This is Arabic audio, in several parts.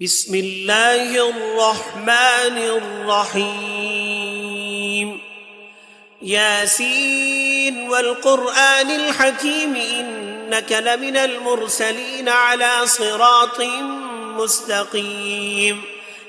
بسم الله الرحمن الرحيم ياسين والقرآن الحكيم إنك لمن المرسلين على صراط مستقيم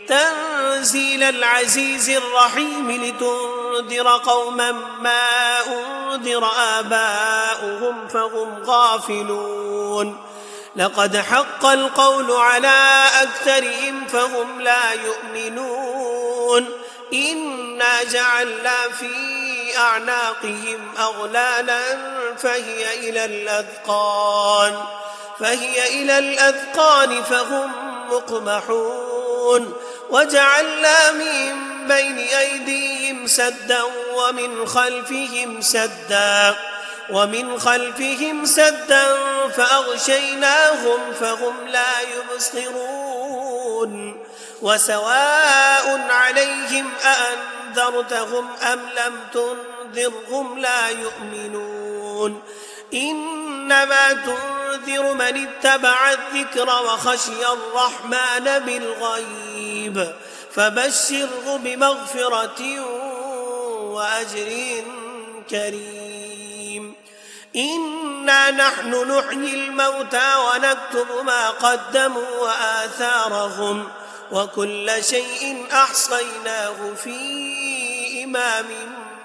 تنزيل العزيز الرحيم لتنذر قوما ما أنذر آباؤهم فهم غافلون لقد حق القول على أكثرهم فهم لا يؤمنون إنا جعلنا في أعناقهم أغلالا فهي إلى الأذقان فهم مقمحون وجعلنا من بين أيديهم سدا ومن خلفهم سدا فأغشيناهم فهم لا يبصرون وسواء عليهم أأنذرتهم أم لم تنذرهم لا يؤمنون إنما تنذر من اتبع الذكر وخشي الرحمن بالغيب فبشره بمغفرة وأجر كريم إنا نحن نحيي الموتى ونكتب ما قدموا وآثارهم وكل شيء أحصيناه في إمام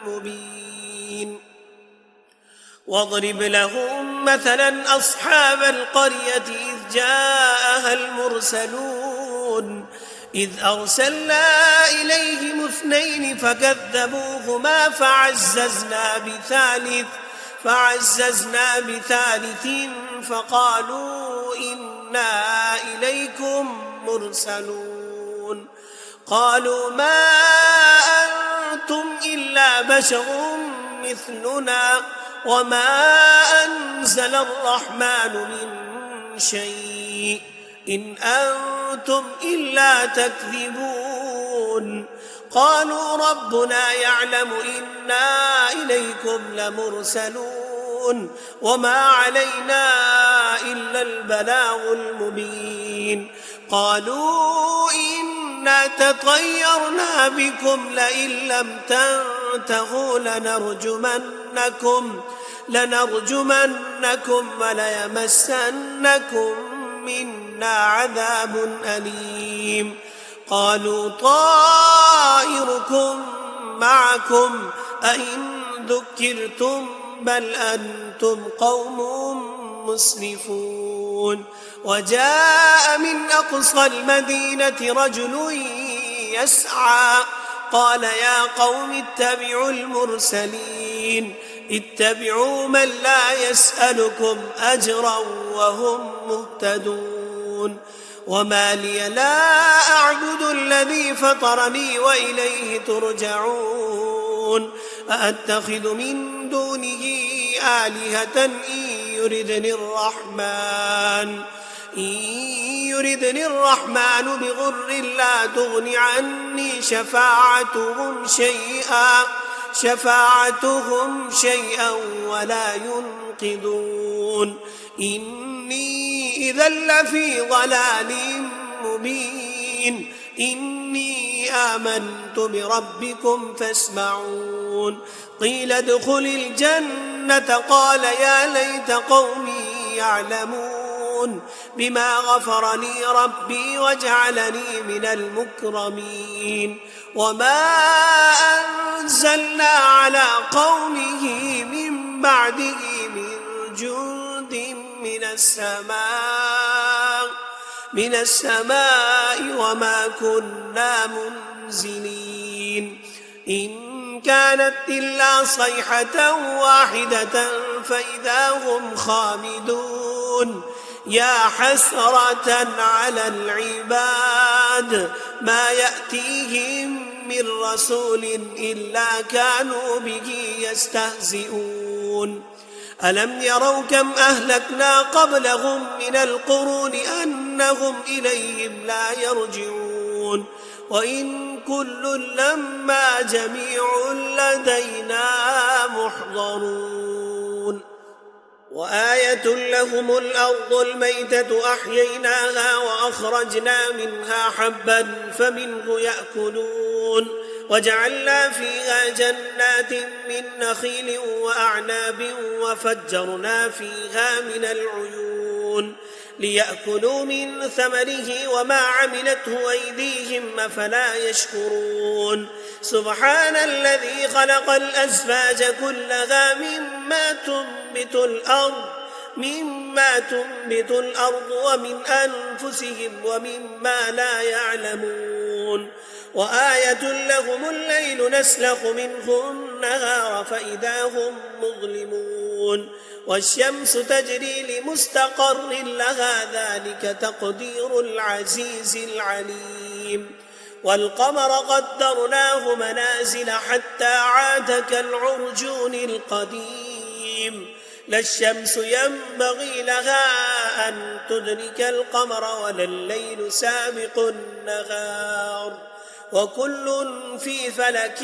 مبين واضرب لهم مثلا أصحاب القرية إذ جاءها المرسلون إذ أرسلنا إليهم 2 فكذبوهما فعززنا بثالث فقالوا إنا إليكم مرسلون قالوا ما أنتم إلا بشر مثلنا وما أنزل الرحمن من شيء إن أنتم إلا تكذبون قالوا ربنا يعلم إنا إليكم لمرسلون وما علينا إلا البلاغ المبين قالوا إنا تطيرنا بكم لئن لم تنتهوا لنرجمنكم وليمسنكم منا عذاب أليم قالوا طائركم معكم أئن ذكرتم بل أنتم قوم مسرفون وجاء من أقصى المدينة رجل يسعى قال يا قوم اتبعوا المرسلين اتبعوا من لا يسألكم أجرا وهم مهتدون وما لي لا أعبد الذي فطرني وإليه ترجعون أأتخذ من دونه آلهة إن يردني الرحمن بضر لا تغن عني شفاعتهم شيئا ولا ينقذون إني إذا لفي ضلال مبين إني آمنت بربكم فاسمعون قيل ادخل الجنة قال يا ليت قومي يعلمون بما غفر لي ربي وجعلني من المكرمين وما أنزلنا على قومه من بعده من جند من السماء وما كنا منزلين إن كانت إلا صيحة واحدة فإذا هم خامدون يا حسرة على العباد ما يأتيهم من رسول إلا كانوا به يستهزئون ألم يروا كم أهلكنا قبلهم من القرون أنهم إليهم لا يرجعون وإن كل لما جميع لدينا محضرون وآية لهم الأرض الميتة أحييناها وأخرجنا منها حبا فمنه يأكلون وجعلنا فيها جنات من نخيل وأعناب وفجرنا فيها من العيون ليأكلوا من ثمره وما عملته أيديهم أفلا يشكرون سبحان الذي خلق الأزواج كلها مما تنبت الأرض ومن أنفسهم ومما لا يعلمون وآية لهم الليل نسلخ منه النهار فإذا هم مظلمون والشمس تجري لمستقر لها ذلك تقدير العزيز العليم والقمر قدرناه منازل حتى عاد كالعرجون القديم لا الشمس ينبغي لها أن تدرك القمر ولا الليل سابق النهار وكل في فلك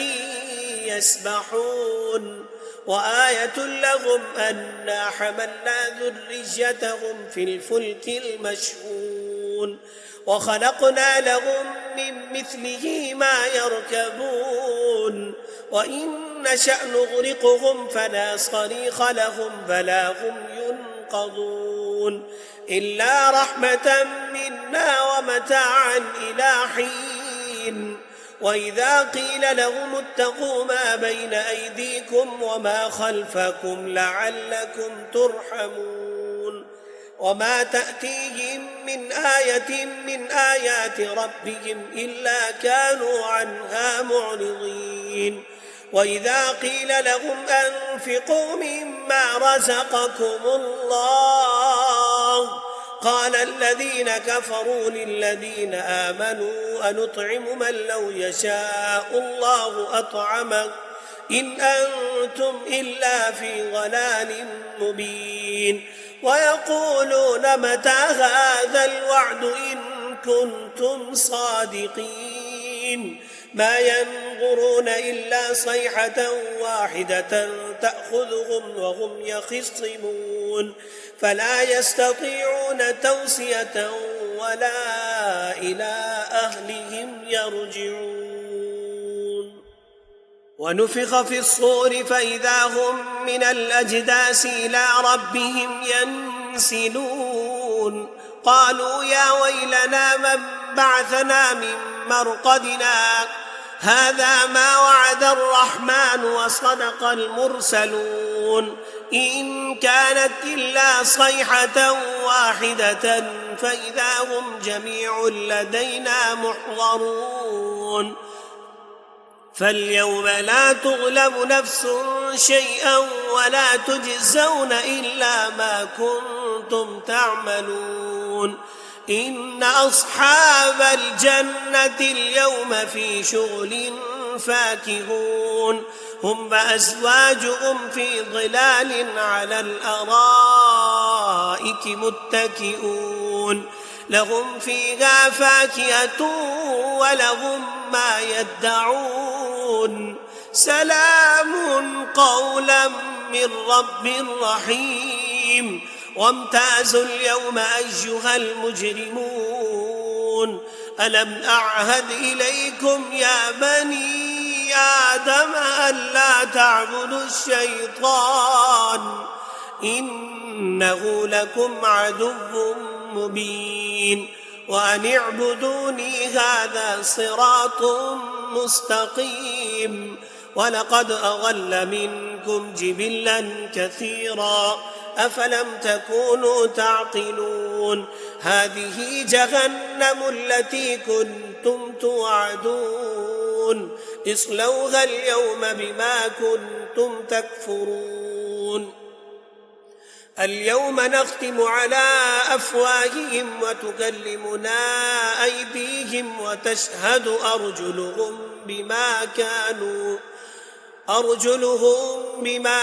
يسبحون وآية لهم أنا حملنا ذريتهم في الفلك المشحون وخلقنا لهم من مثله ما يركبون وإن نشأ نغرقهم فلا صريخ لهم فلا هم ينقذون إلا رحمة منا ومتاعا إلى حين وإذا قيل لهم اتقوا ما بين أيديكم وما خلفكم لعلكم ترحمون وما تأتيهم من آية من آيات ربهم إلا كانوا عنها معرضين وإذا قيل لهم أنفقوا مما رزقكم الله قال الذين كفروا للذين آمنوا أنطعم من لو يشاء الله أطعمه إن أنتم إلا في ضلال مبين ويقولون متى هذا الوعد إن كنتم صادقين ما ينظرون إلا صيحة واحدة تأخذهم وهم يخصمون فلا يستطيعون توصية ولا إلى أهلهم يرجعون ونفخ في الصور فإذا هم من الأجداث إلى ربهم ينسلون قالوا يا ويلنا من بعثنا من مرقدنا هذا ما وعد الرحمن وصدق المرسلون إن كانت إلا صيحة واحدة فإذا هم جميع لدينا محضرون فاليوم لا تظلم نفس شيئا ولا تجزون إلا ما كنتم تعملون إن أصحاب الجنة اليوم في شغل فاكهون هم وأزواجهم في ظلال على الأرائك متكئون لهم فيها فاكهة ولهم ما يدعون سلام قولا من رب رحيم وامتازوا اليوم أيها المجرمون ألم أعهد إليكم يا بني آدم ألا تعبدوا الشيطان إنه لكم عدو مبين وأن اعبدوني هذا صراط مستقيم ولقد أضل منكم جبلا كثيرا أفلم تكونوا تعقلون هذه جهنم التي كنتم توعدون اصلوها اليوم بما كنتم تكفرون اليوم نختم على أفواههم وتكلمنا أيديهم وتشهد أرجلهم بما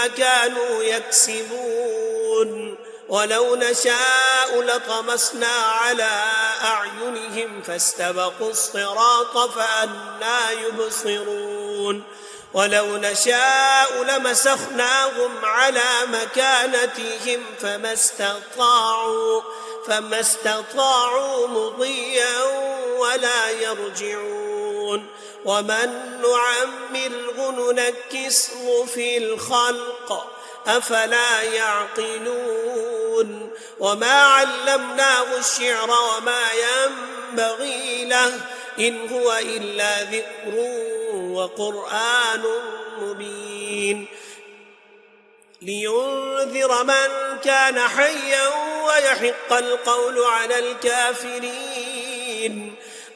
كانوا يكسبون ولو نشاء لطمسنا على أعينهم فاستبقوا الصراط فأنى يبصرون ولو نشاء لمسخناهم على مكانتهم فما استطاعوا مضيا ولا يرجعون ومن نعمره ننكسه في الخلق أفلا يعقلون وما علمناه الشعر وما ينبغي له إن هو إلا ذكر وقرآن مبين لينذر من كان حيا ويحق القول على الكافرين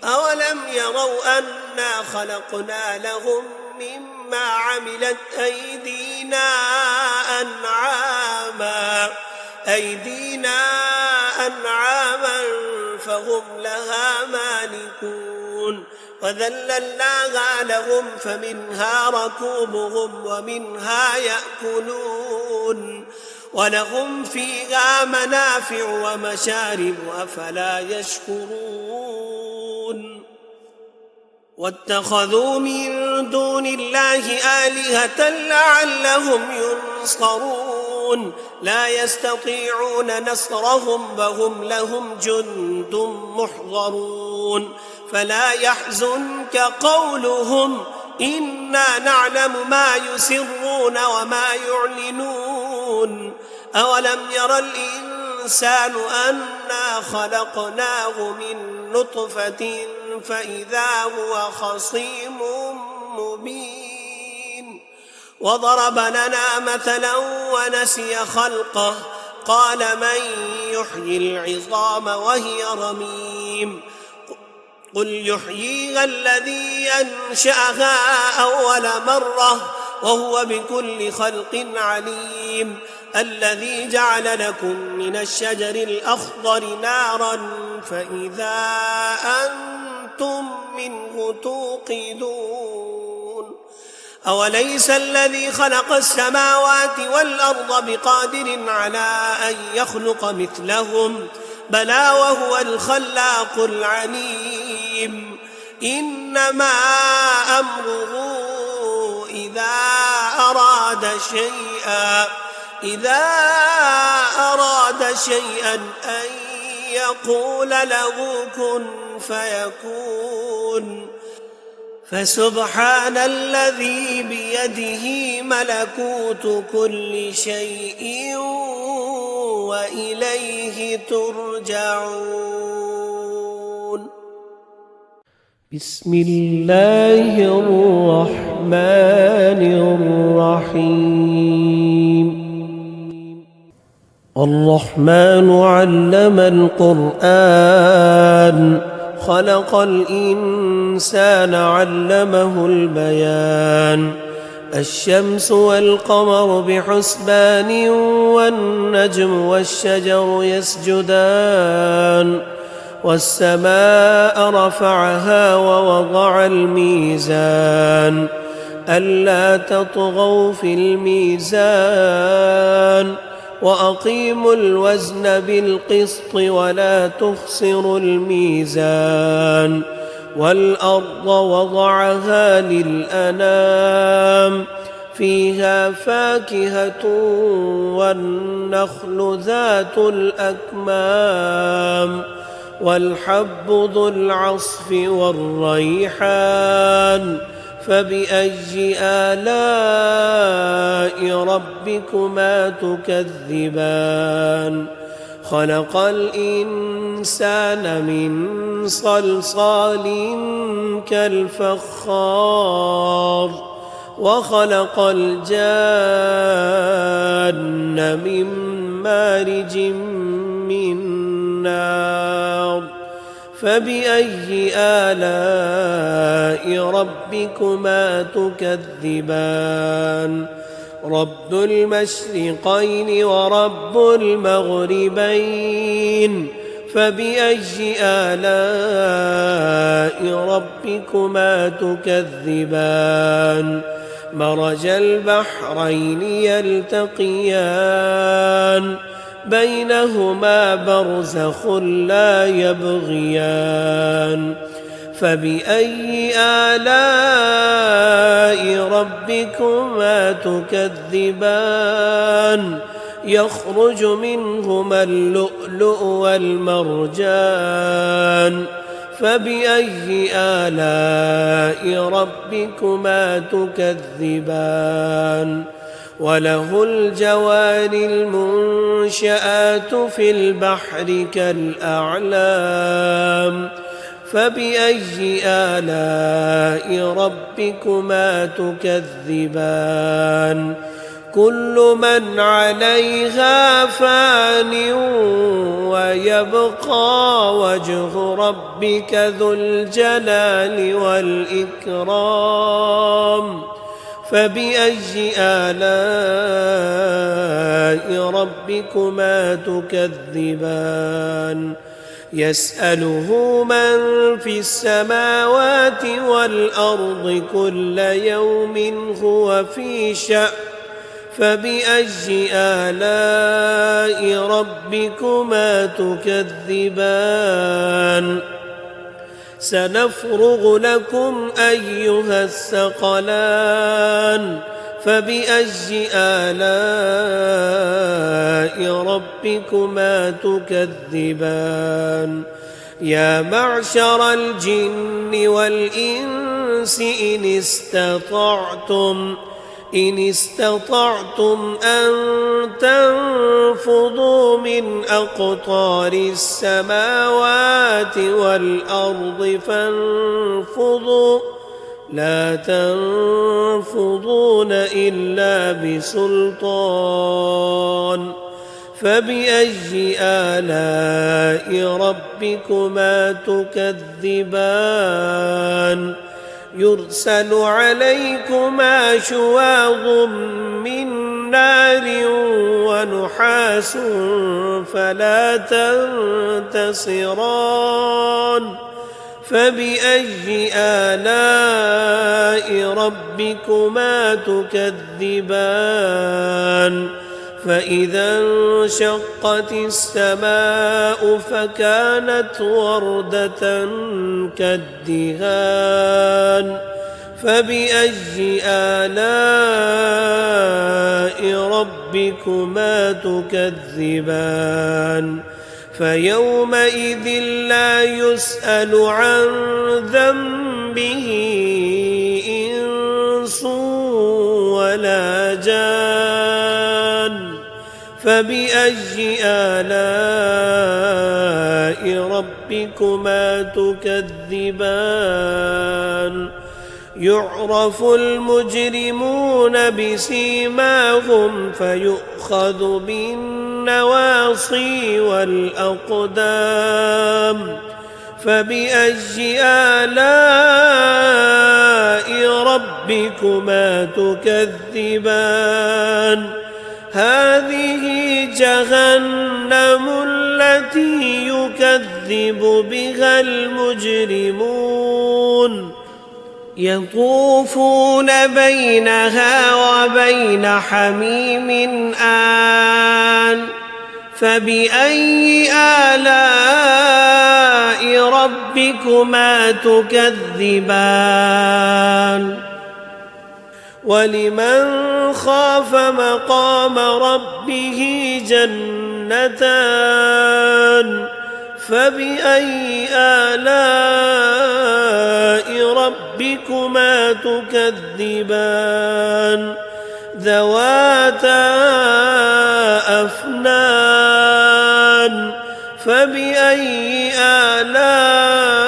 أولم يروا أنا خلقنا لهم مما عملت أنعاما فهم لها مالكون وذللناها لهم فمنها ركوبهم ومنها يأكلون ولهم فيها منافع ومشارب أفلا يشكرون واتخذوا من دون الله آلهة لعلهم ينصرون لا يستطيعون نصرهم وهم لهم جند محضرون فلا يحزنك قولهم إنا نعلم ما يسرون وما يعلنون أولم ير الإنسان أنا خلقناه من نطفة فإذا هو خصيم مبين وضرب لنا مثلا ونسي خلقه قال من يحيي العظام وهي رميم قل يحييها الذي أنشأها أول مرة وهو بكل خلق عليم الذي جعل لكم من الشجر الأخضر نارا فإذا أنتم منه توقدون أوليس الذي خلق السماوات والأرض بقادر على أن يخلق مثلهم بلى وهو الخلاق العليم إنما أمره إذا أراد شيئا أن يقول له كن فيكون فسبحان الذي بيده ملكوت كل شيء وإليه ترجعون بسم الله الرحمن الرحيم الرحمن علم القرآن خلق الإنسان علمه البيان الشمس والقمر بحسبان والنجم والشجر يسجدان والسماء رفعها ووضع الميزان ألا تطغوا في الميزان وأقيموا الوزن بالقسط ولا تخسروا الميزان والأرض وضعها للأنام فيها فاكهة والنخل ذات الأكمام والحب ذو العصف والريحان فبأي آلاء ربكما تكذبان خلق الإنسان من صلصال كالفخار وخلق الجان من مارج من نار فبأي آلاء ربكما تكذبان رب المشرقين ورب المغربين فبأي آلاء ربكما تكذبان مرج البحرين يلتقيان بينهما برزخ لا يبغيان فبأي آلاء ربكما تكذبان يخرج منهما اللؤلؤ والمرجان فبأي آلاء ربكما تكذبان وله الجوار المنشآت في البحر كالأعلام فبأي آلاء ربكما تكذبان كل من عليها فان ويبقى وجه ربك ذو الجلال والإكرام فبأي آلاء ربكما تكذبان يسأله من في السماوات والأرض كل يوم هو في شأن فبأي آلاء ربكما تكذبان سنفرغ لكم أيها الثقلان فبأي آلاء ربكما تكذبان يا معشر الجن والإنس إن استطعتم أن تنفضوا من أقطار السماوات والأرض فانفضوا لا تنفضون إلا بسلطان فبأي آلاء ربكما تكذبان يرسل عليكما شواظ من نار ونحاس فلا تنتصران فبأي آلاء ربكما تكذبان فإذا انشقت السماء فكانت وردة كالدهان فبأي آلاء ربكما تكذبان فيومئذ لا يسأل عن ذنبه إنس ولا جان فبأي آلاء ربكما تكذبان يعرف المجرمون بسيماهم فيؤخذ بالنواصي والأقدام فبأي آلاء ربكما تكذبان هذه جهنم التي يكذب بها المجرمون يطوفون بينها وبين حميم آن فبأي آلاء ربكما تكذبان ولمن خاف مقام ربه جنتان فبأي آلاء ربكما تكذبان ذواتا أفنان فبأي آلاء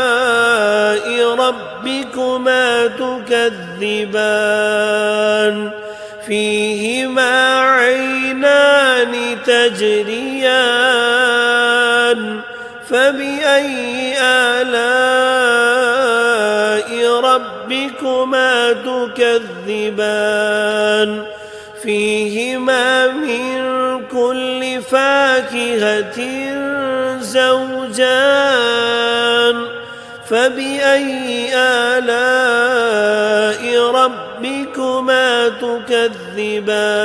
ربكما تكذبان فيهما عينان تجريان فبأي آلاء ربكما تكذبان فيهما من كل فاكهة زوجان فبأي آلاء ربكما تكذبان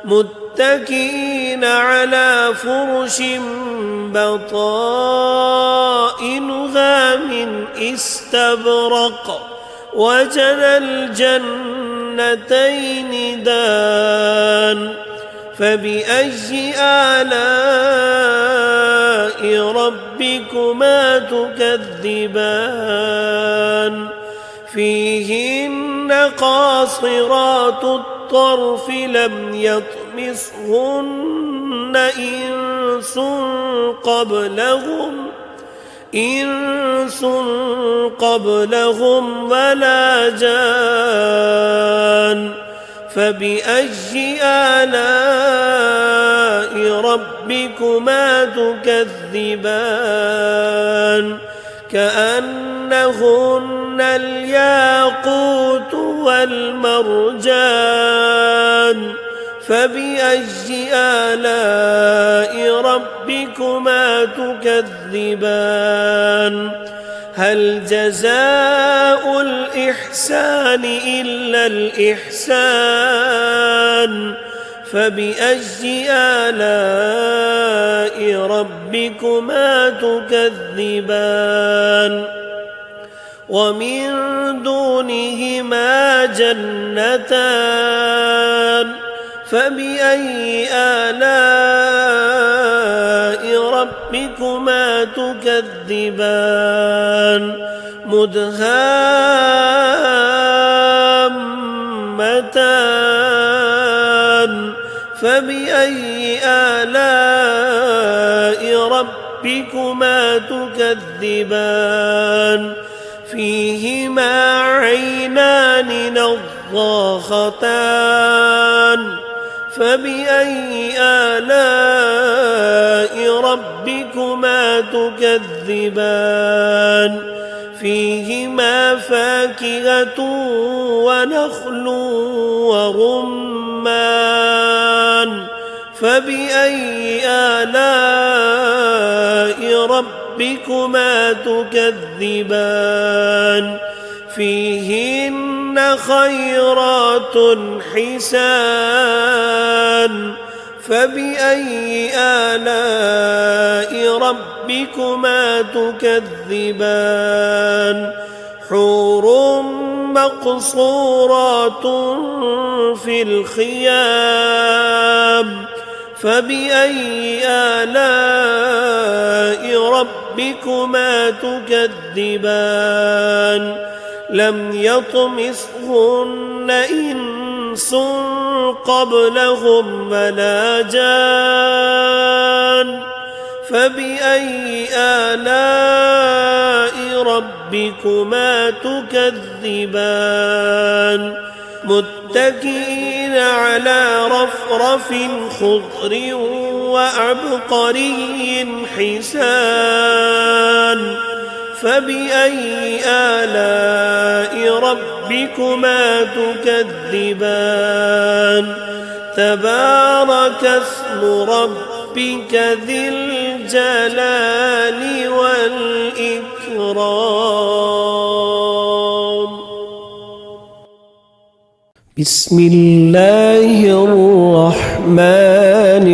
متكئين على فرش بطائنها من استبرق وجنى الجنتين دان فبأي آلاء ربكما تكذبان فيهن قاصرات الطرف لم يطمثهن إنس قبلهم ولا جان فبأي آلاء ربكما تكذبان كأنهن الياقوت والمرجان فبأي آلاء ربكما تكذبان هل جزاء الإحسان إلا الإحسان فبأي آلاء ربكما تكذبان ومن دونهما جنتان فبأي آلاء ربكما تكذبان مدهامتان فبأي آلاء ربكما تكذبان فيهما عينان نضاختان فبأي آلاء ربكما تكذبان فيهما فاكهة ونخل ورمان فبأي آلاء ربكما تكذبان فيهن خيرات حسان فبأي آلاء ربكما تكذبان حور مقصورات في الخيام فبأي آلاء ربكما تكذبان لم يطمثهن إنس قبلهم ولا جان فبأي آلاء ربكما تكذبان متكئين على رفرف خضر وعبقري حسان فبأي آلاء ربكما تكذبان تبارك اسم ربك ذي الجلال والإكرام بسم الله الرحمن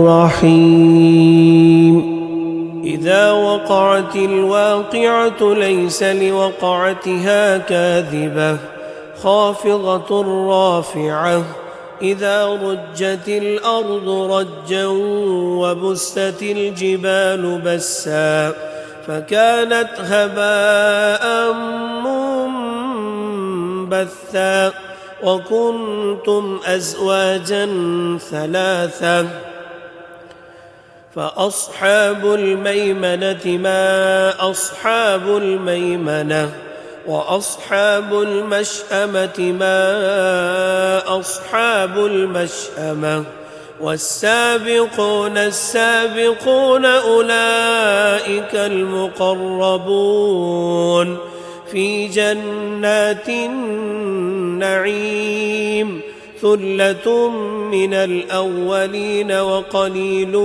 الرحيم إذا وقعت الواقعة ليس لوقعتها كاذبة خافضة رافعة إذا رجت الأرض رجا وبست الجبال بسا فكانت هباء منبثا وكنتم أزواجا ثلاثا فأصحاب الميمنة ما أصحاب الميمنة وأصحاب المشأمة ما أصحاب المشأمة والسابقون السابقون أولئك المقربون في جنات النعيم ثلة من الأولين وقليل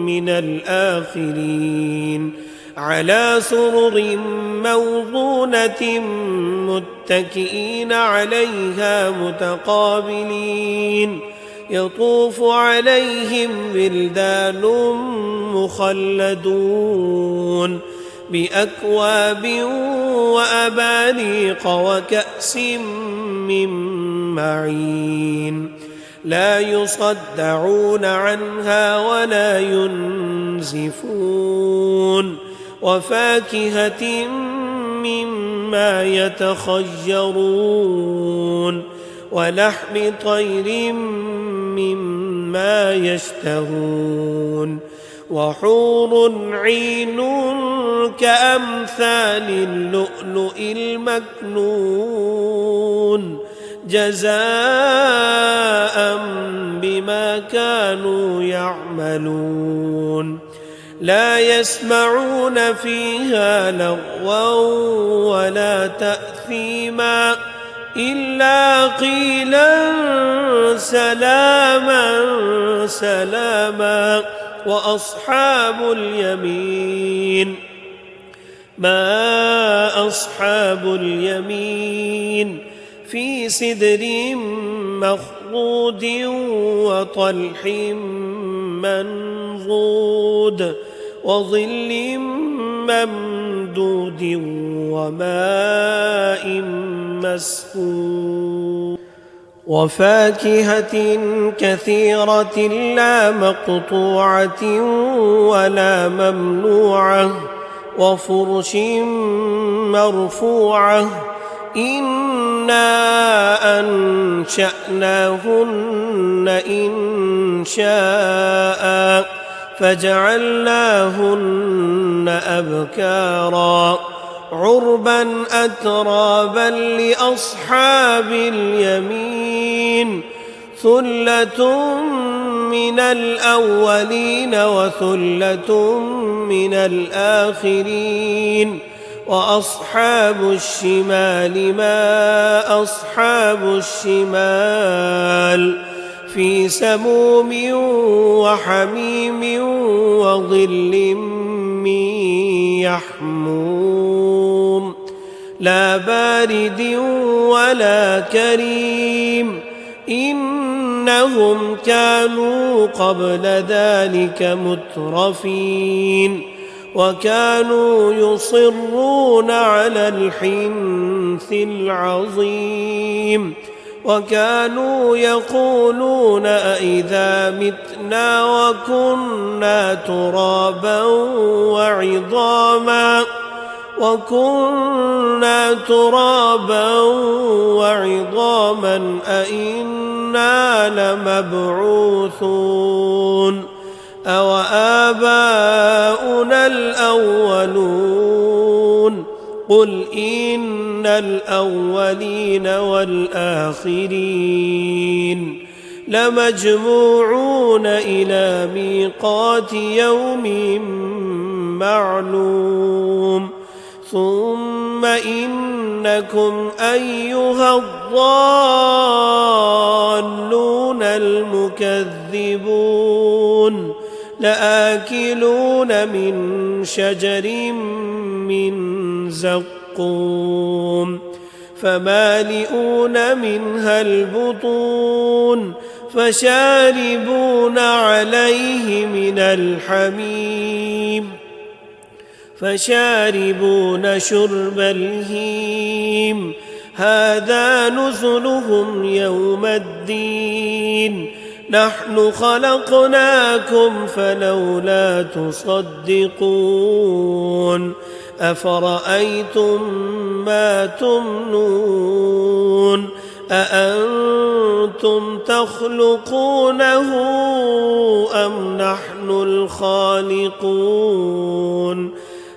من الآخرين على سرر موضونة متكئين عليها متقابلين يطوف عليهم ولدان مخلدون بأكواب وأباريق وكأس من معين لا يصدعون عنها ولا ينزفون وفاكهة مما يتخيرون ولحم طير مما يشتهون وحور عين كأمثال اللؤلؤ المكنون جزاء بما كانوا يعملون لا يسمعون فيها لغوا ولا تأثيما إلا قيلا سلاما سلاما وأصحاب اليمين ما أصحاب اليمين في سدر مخضود وطلح منضود وظل ممدود وماء مسكوب وفاكهة كثيرة لا مقطوعة ولا ممنوعة وفرش مرفوعة إنا أنشأناهن إنشاء فجعلناهن أبكارا عربا أترابا لأصحاب اليمين ثلة من الأولين وثلة من الآخرين وأصحاب الشمال ما أصحاب الشمال في سموم وحميم وظل من يحموم لا بارد ولا كريم إنهم كانوا قبل ذلك مترفين وكانوا يصرون على الحنث العظيم وكانوا يقولون أئذا متنا وكنا ترابا وعظاما أئنا لمبعوثون أو آباؤنا الأولون قل إن الأولين والآخرين لمجموعون إلى ميقات يوم معلوم ثم إنكم أيها الضالون المكذبون لآكلون من شجر من زقوم فمالئون منها البطون فشاربون عليه من الحميم فشاربون شرب الهيم هذا نزلهم يوم الدين نحن خلقناكم فلولا تصدقون أفرأيتم ما تمنون أأنتم تخلقونه أم نحن الخالقون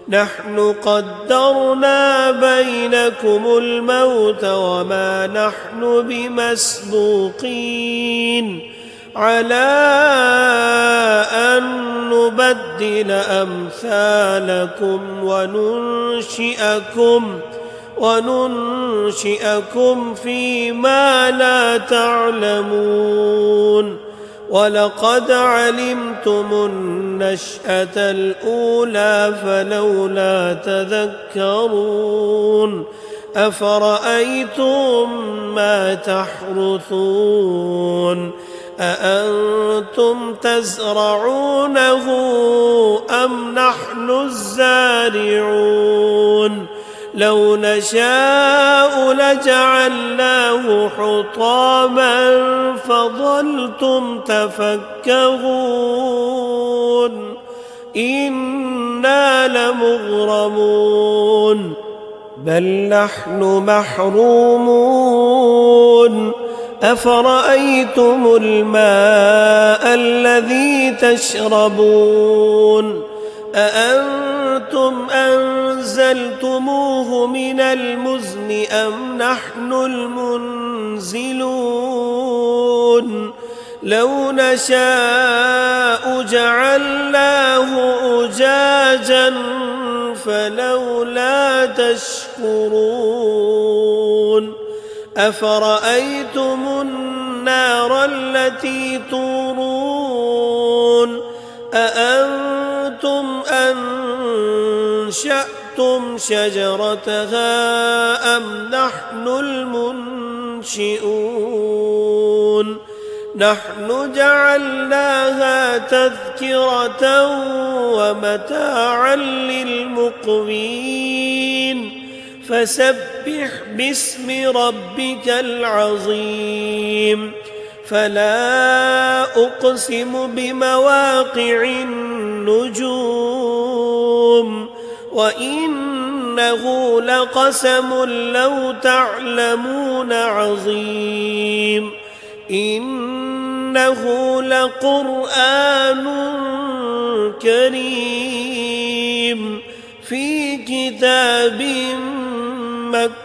نحن قدرنا بينكم الموت وما نحن بمسبوقين على أن نبدل أمثالكم وننشئكم فيما لا تعلمون ولقد علمتم النشأة الأولى فلولا تذكرون أفرأيتم ما تحرثون أأنتم تزرعونه أم نحن الزارعون لو نشاء لجعلناه حطاما فظلتم تفكهون إنا لمغرمون بل نحن محرومون أفرأيتم الماء الذي تشربون أأنتم أنزلتموه من المزن أم نحن المنزلون لو نشاء جعلناه أجاجا فلولا تشكرون أفرأيتم النار التي تورون أأنتم أنشأتم شجرتها أم نحن المنشئون نحن جعلناها تذكرة ومتاعا للمقوين فسبح باسم ربك العظيم فلا أقسم بمواقع النجوم وإنه لقسم لو تعلمون عظيم إنه لقرآن كريم في كتاب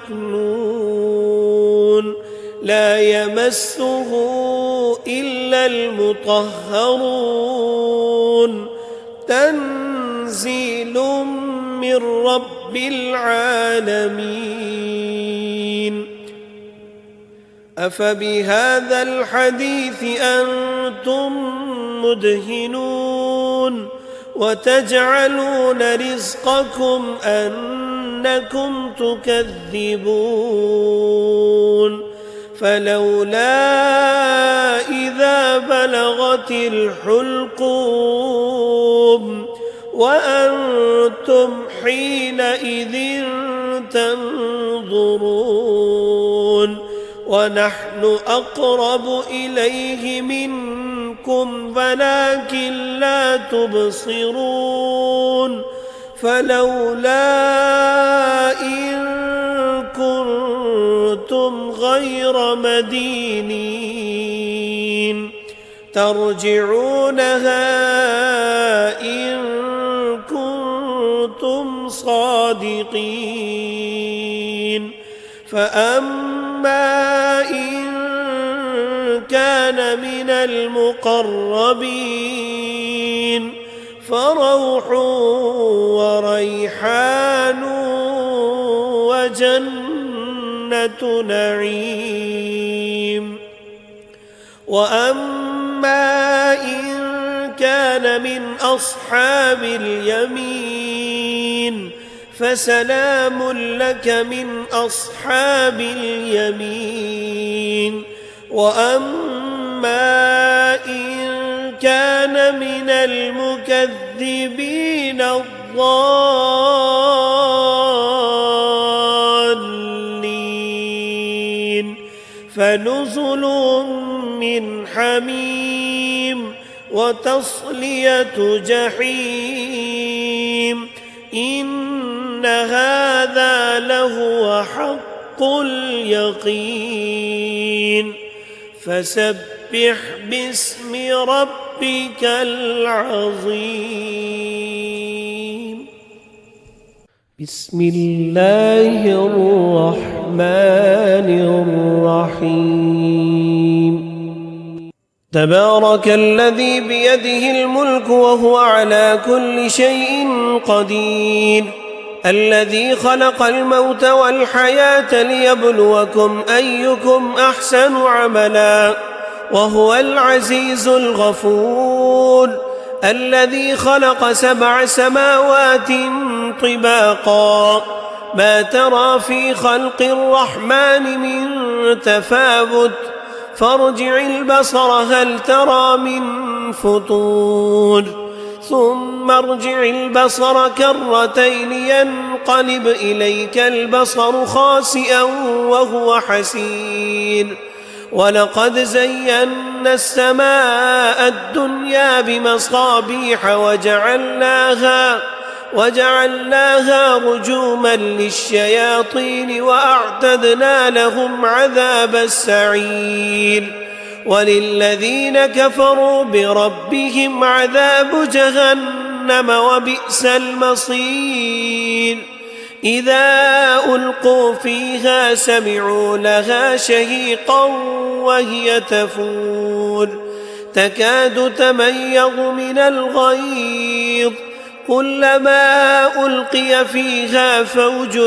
مكنون لا يمسه إلا المطهرون تنزيل من رب العالمين أفبهذا الحديث أنتم مدهنون وتجعلون رزقكم أنكم تكذبون فلولا إذا بلغت الحلقوم وأنتم حينئذ تنظرون ونحن أقرب إليه منكم ولكن لا تبصرون فلولا إن كنتم غير مدينين ترجعونها إن كنتم صادقين فأما إن كان من المقربين فروح وريحان وجنة نعيم وأما إن كان من أصحاب اليمين فسلام لك من أصحاب اليمين وأما إن كان من المكذبين الضالين فنزل من حميم وتصلية جحيم إن هذا لهو حق اليقين فسبح باسم ربك العظيم بسم الله الرحمن الرحيم تبارك الذي بيده الملك وهو على كل شيء قدير الذي خلق الموت والحياة ليبلوكم أيكم أحسن عملا وهو العزيز الغفور الذي خلق 7 سماوات طباقا ما ترى في خلق الرحمن من تفاوت فارجع البصر هل ترى من فطور ثم ارجع البصر كرتين ينقلب إليك البصر خاسئا وهو حسير ولقد زينا السماء الدنيا بمصابيح وجعلناها رجوما للشياطين وأعتدنا لهم عذاب السعير وللذين كفروا بربهم عذاب جهنم وبئس المصير إذا ألقوا فيها سمعوا لها شهيقا وهي تفور تكاد تميز من الغيظ كلما ألقي فيها فوج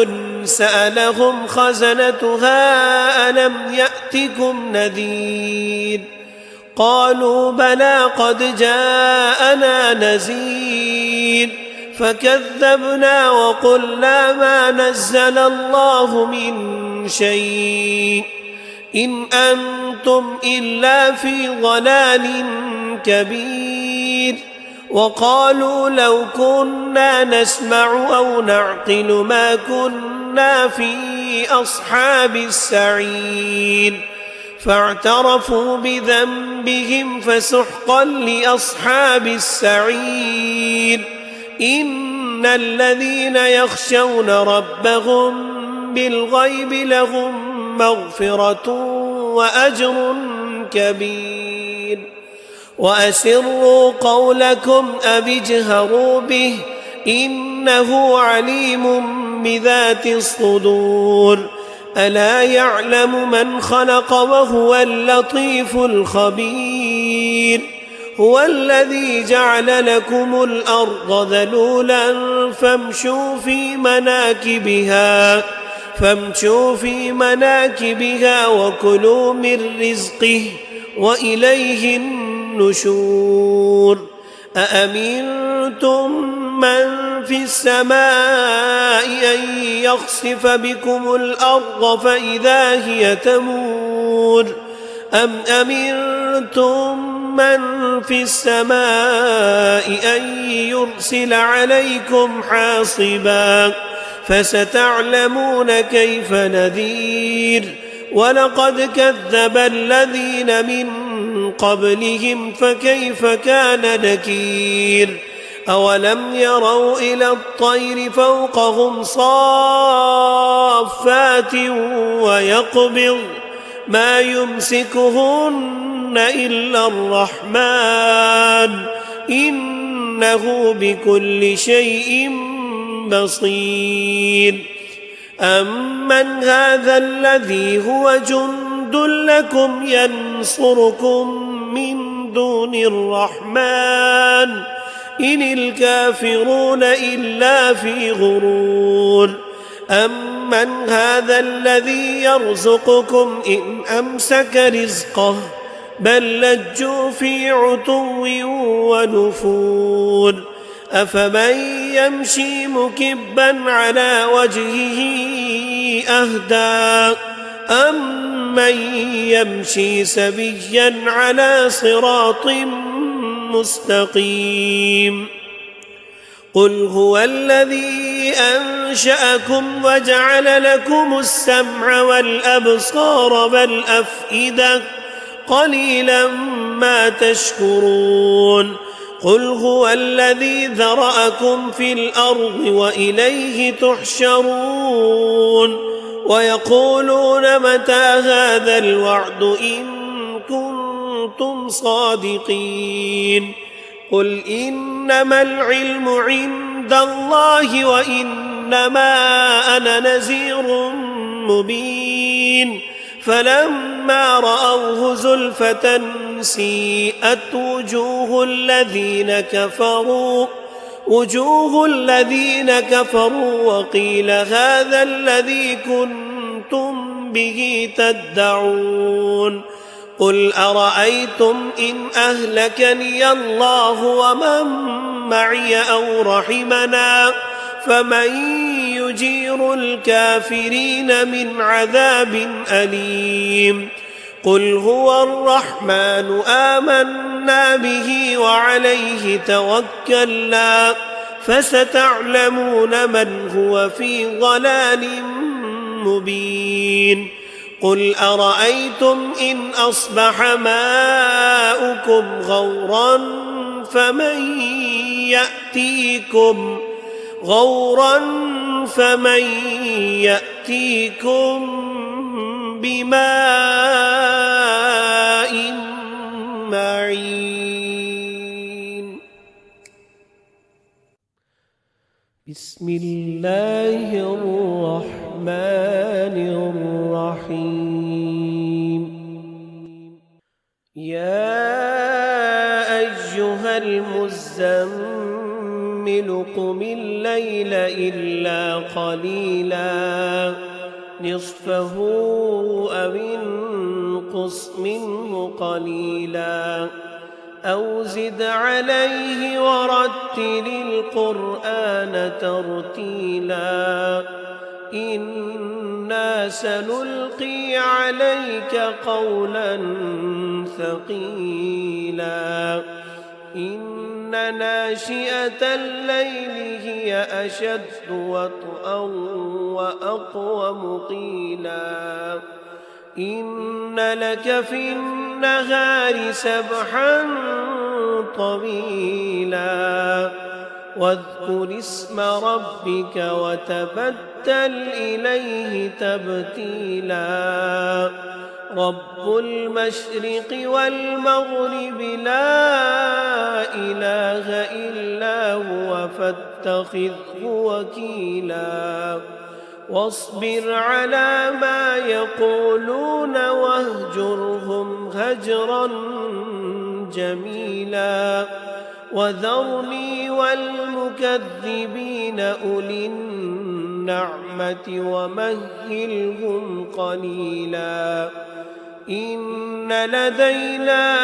سألهم خزنتها ألم يأتكم نذير قالوا بلى قد جاءنا نذير فكذبنا وقلنا ما نزل الله من شيء إن أنتم إلا في ضلال كبير وقالوا لو كنا نسمع أو نعقل ما كنا في أصحاب السعير فاعترفوا بذنبهم فسحقا لأصحاب السعير إن الذين يخشون ربهم بالغيب لهم مغفرة وأجر كبير وأسروا قولكم أو اجهروا به إنه عليم بذات الصدور ألا يعلم من خلق وهو اللطيف الخبير هو الذي جعل لكم الأرض ذلولا فامشوا في مناكبها وكلوا من رزقه وإليه النشور أأمنتم من في السماء أن يخسف بكم الأرض فإذا هي تمور أم أمنتم من في السماء أن يرسل عليكم حاصبا فستعلمون كيف نذير ولقد كذب الذين من قبلهم فكيف كان نكير أولم يروا إلى الطير فوقهم صافات ويقبض ما يمسكهن إلا الرحمن إنه بكل شيء بصير أمن هذا الذي هو جند لكم ينصركم من دون الرحمن إن الكافرون إلا في غرور أمن هذا الذي يرزقكم إن أمسك رزقه بل لجوا في عتو ونفور أفمن يمشي مكبا على وجهه أهدى أمن يمشي سبيا على صراط مستقيم قل هو الذي أنشأكم وجعل لكم السمع والأبصار والأفئدة قليلا ما تشكرون قل هو الذي ذرأكم في الأرض وإليه تحشرون ويقولون متى هذا الوعد إن كنتم صادقين قل إنما العلم عند الله وإنما أنا نذير مبين فلما رأوه زلفة سيئت وجوه الذين كفروا وقيل هذا الذي كنتم به تدعون قل أرأيتم إن أهلكني الله ومن معي أو رحمنا فمن يجير الكافرين من عذاب أليم قل هو الرحمن آمنا به وعليه توكلنا فستعلمون من هو في ضلال مبين قل أرأيتم إن أصبح ماؤكم غورا فمن يأتيكم بماء معين بسم الله الرحمن الرحيم يا أيها المزمل قم الليل إلا قليلا نصفه أو انقص منه قليلا أو زد عليه ورتل القرآن ترتيلا إنا سنلقي عليك قولا ثقيلا إن ناشئة الليل هي أشد وطئا وأقوم قيلا إن لك في النهار سبحا طويلا واذكر اسم ربك وتبتل إليه تبتيلا رب المشرق والمغرب لا إله إلا هو فاتخذه وكيلا واصبر على ما يقولون واهجرهم هجرا جميلا وذرني والمكذبين أولي النعمة ومهلهم قليلا إن لدينا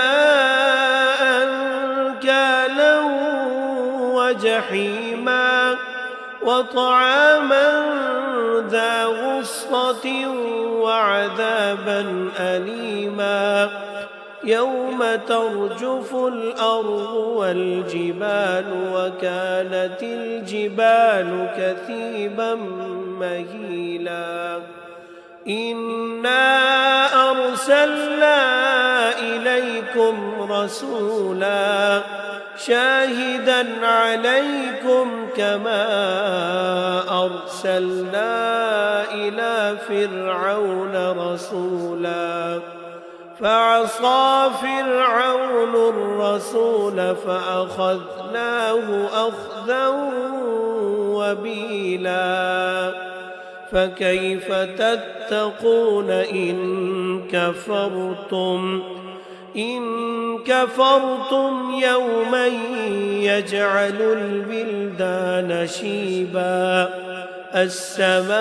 أنكالا وجحيما وطعاما ذا غصة وعذابا أليما يوم ترجف الأرض والجبال وكانت الجبال كثيبا مهيلا إنا أرسلنا إليكم رسولا شاهدا عليكم كما أرسلنا إلى فرعون رسولا فعصى فرعون الرسول فأخذناه أخذا وبيلا فكيف تتقون إن كفرتم يوما يجعل البلدان شيبا السماء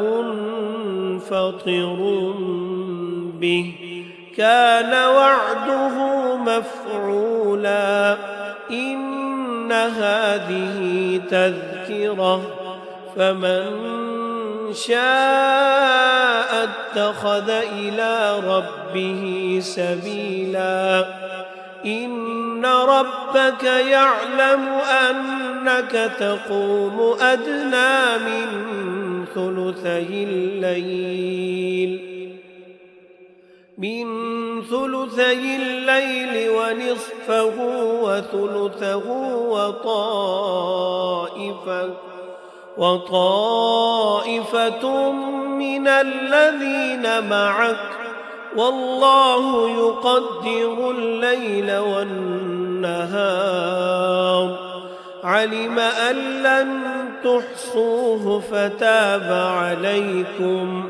منفطر به كان وعده مفعولا إن هذه تذكرة فمن شاء اتخذ إلى ربه سبيلا إن ربك يعلم أنك تقوم أدنى من ثلثي الليل ونصفه وثلثه وطائفة من الذين معك والله يقدر الليل والنهار علم أن لن تحصوه فتاب عليكم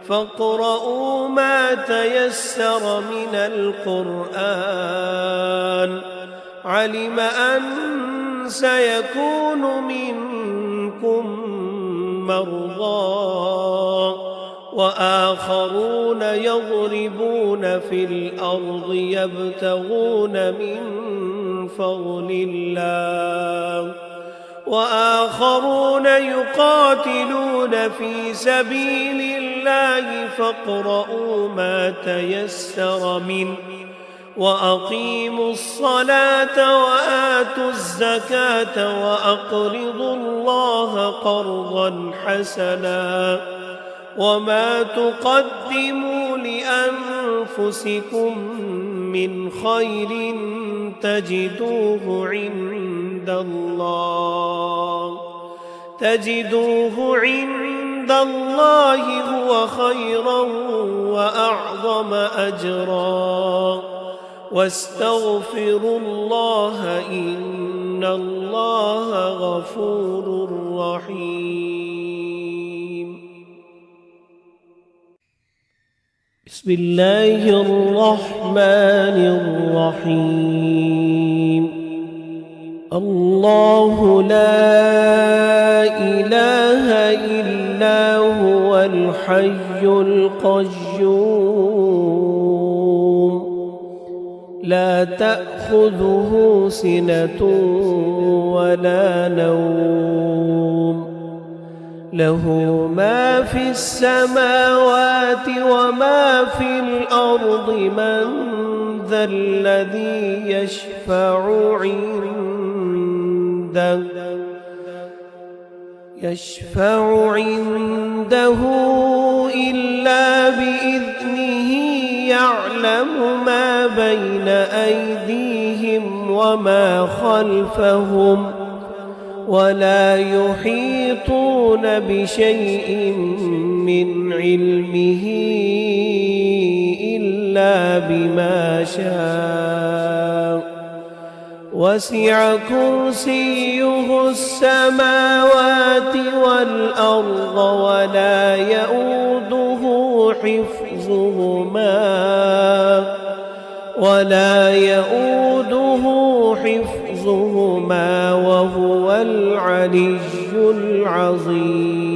فاقرؤوا ما تيسر من القرآن علم أن سيكون منكم مرضى وآخرون يضربون في الأرض يبتغون من فضل الله وآخرون يقاتلون في سبيل الله فاقرؤوا ما تيسر منه وأقيموا الصلاة وآتوا الزكاة وأقرضوا الله قرضا حسنا وما تقدموا لأنفسكم من خير تجدوه عند الله هو خيرا وأعظم أجرا واستغفروا الله إن الله غفور رحيم. بسم الله الرحمن الرحيم. الله لا إله إلا هو الحي القيوم لا تأخذه سنة ولا نوم له ما في السماوات وما في الأرض من ذا الذي يشفع عنده إلا بإذنه يعلم ما بين أيديهم وما خلفهم ولا يحيطون بشيء من علمه إلا بما شاء وسع كرسيه السماوات والأرض ولا يؤوده حفظهما وهو العلي العظيم.